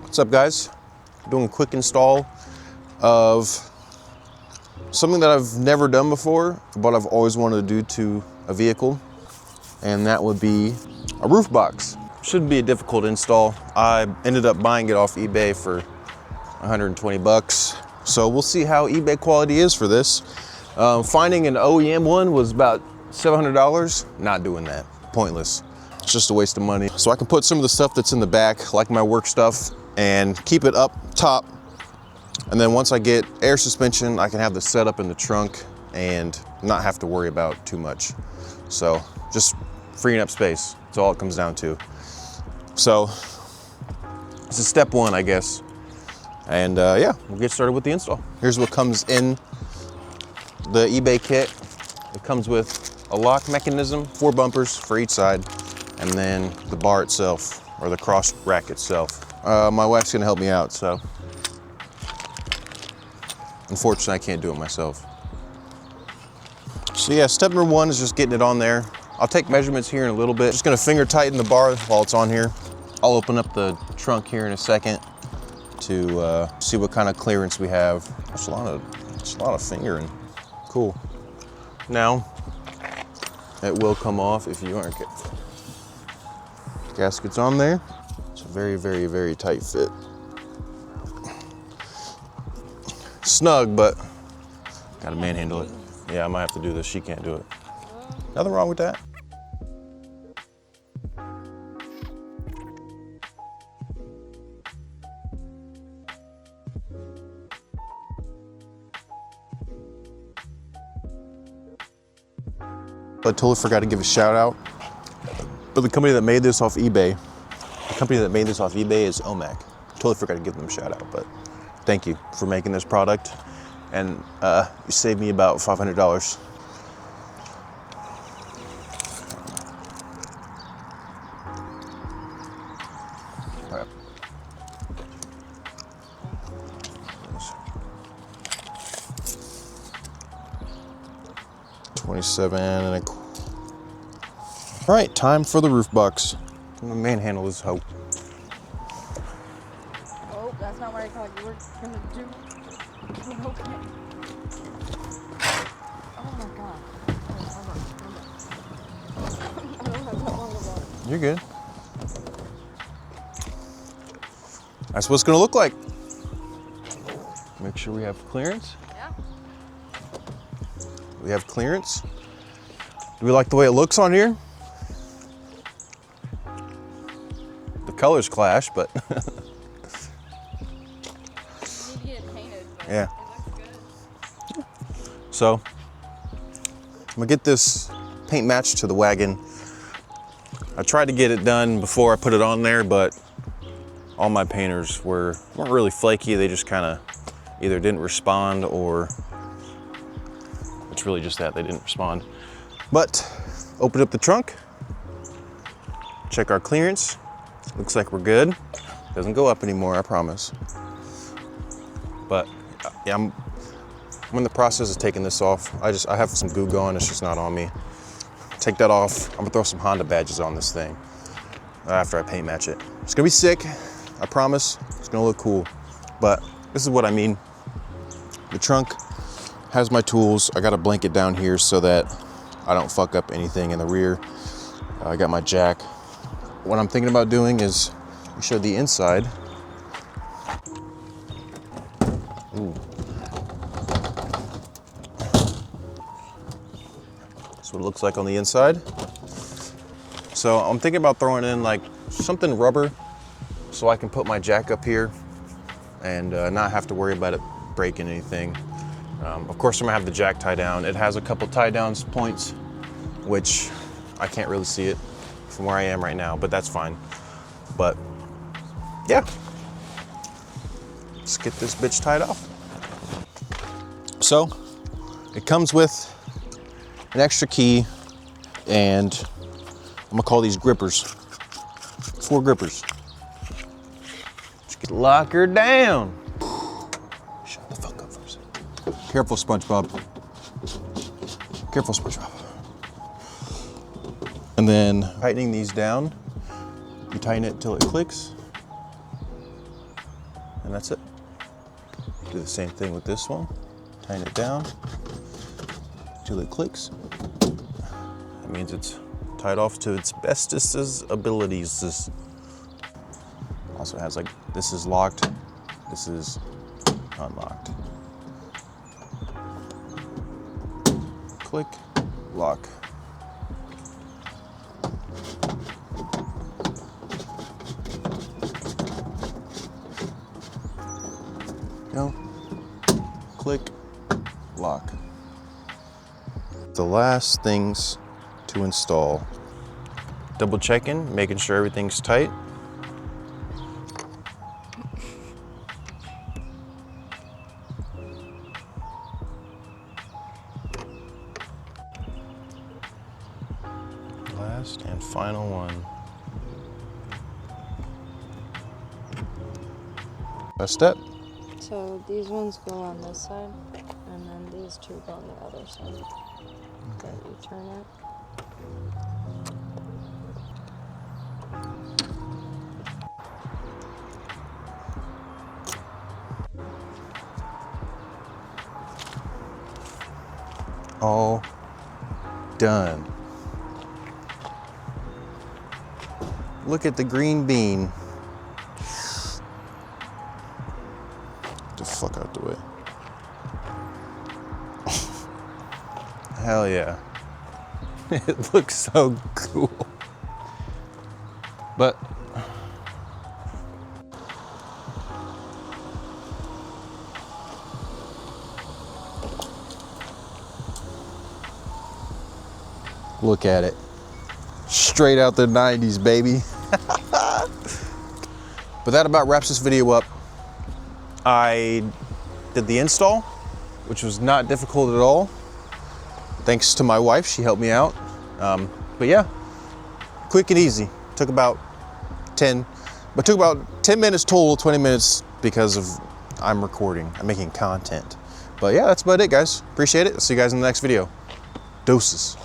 What's up, guys? Doing a quick install of something that I've never done before, but I've always wanted to do to a vehicle, and that would be a roof box. Shouldn't be a difficult install. I ended up buying it off eBay for 120 bucks. So we'll see how eBay quality is for this. Finding an OEM one was about $700. Not doing that, pointless. It's just a waste of money. So I can put some of the stuff that's in the back, like my work stuff, and keep it up top. And then once I get air suspension, I can have this set up in the trunk and not have to worry about too much. So just freeing up space, that's all it comes down to. So this is step one, I guess. And yeah, we'll get started with the install. Here's what comes in the eBay kit. It comes with a lock mechanism, 4 bumpers for each side, and then the bar itself, or the cross rack itself. My wife's gonna help me out, so unfortunately I can't do it myself. So yeah, step number one is just getting it on there. I'll take measurements here in a little bit. Just gonna finger tighten the bar while it's on here. I'll open up the trunk here in a second to see what kind of clearance we have. That's a lot of fingering. Cool. Now, it will come off if you aren't careful. Gasket's on there. It's a very, very, very tight fit. Snug, but gotta manhandle it. Yeah, I might have to do this. She can't do it. Nothing wrong with that. I totally forgot to give a shout out. But the company that made this off eBay, is OMAC. Totally forgot to give them a shout out, but thank you for making this product. And you saved me about $500. All right. 27 and a quarter. All right, time for the roof box. I'm gonna manhandle this hoe. Oh, that's not what I thought you were gonna do. Okay. Oh my God. I don't have that long of a... You're good. That's what it's gonna look like. Make sure we have clearance. Yeah. We have clearance. Do we like the way it looks on here? The colors clash, but You need to get it painted, but yeah. it looks good. So I'm gonna get this paint matched to the wagon. I tried to get it done before I put it on there, but all my painters weren't really flaky. They just kind of either didn't respond, or it's really just that they didn't respond. But open up the trunk, check our clearance. Looks like we're good. Doesn't go up anymore, I promise. But yeah, I'm in the process of taking this off. I have some goo going, it's just not on me. Take that off. I'm gonna throw some Honda badges on this thing after I paint match it. It's gonna be sick, I promise. It's gonna look cool. But this is what I mean. The trunk has my tools. I got a blanket down here so that I don't fuck up anything in the rear. I got my jack. What I'm thinking about doing is show the inside. Ooh. That's what it looks like on the inside. So I'm thinking about throwing in like something rubber so I can put my jack up here and not have to worry about it breaking anything. Of course, I'm gonna have the jack tie down. It has a couple tie down points, which I can't really see it from where I am right now, but that's fine. But yeah, let's get this bitch tied off. So it comes with an extra key, and I'm gonna call these grippers. 4 grippers. Just lock her down. Shut the fuck up for a second. Careful, SpongeBob. Careful, SpongeBob. And then tightening these down, you tighten it till it clicks. and that's it. Do the same thing with this one. Tighten it down till it clicks. That means it's tied off to its bestest abilities. Also has like, this is locked, this is unlocked. Click, lock. Go, click, lock. The last things to install. Double checking, making sure everything's tight. Last and final one. Last step. So these ones go on this side, and then these two go on the other side. Then you turn it. All done. Look at the green bean. Get the fuck out the way. Hell yeah. It looks so cool. But look at it. Straight out the 90s, baby. But that about wraps this video up. I did the install, which was not difficult at all. Thanks to my wife, she helped me out. But yeah, quick and easy. Took about 10 minutes total, 20 minutes because of I'm recording, I'm making content. But yeah, that's about it, guys. Appreciate it. I'll see you guys in the next video. Doses.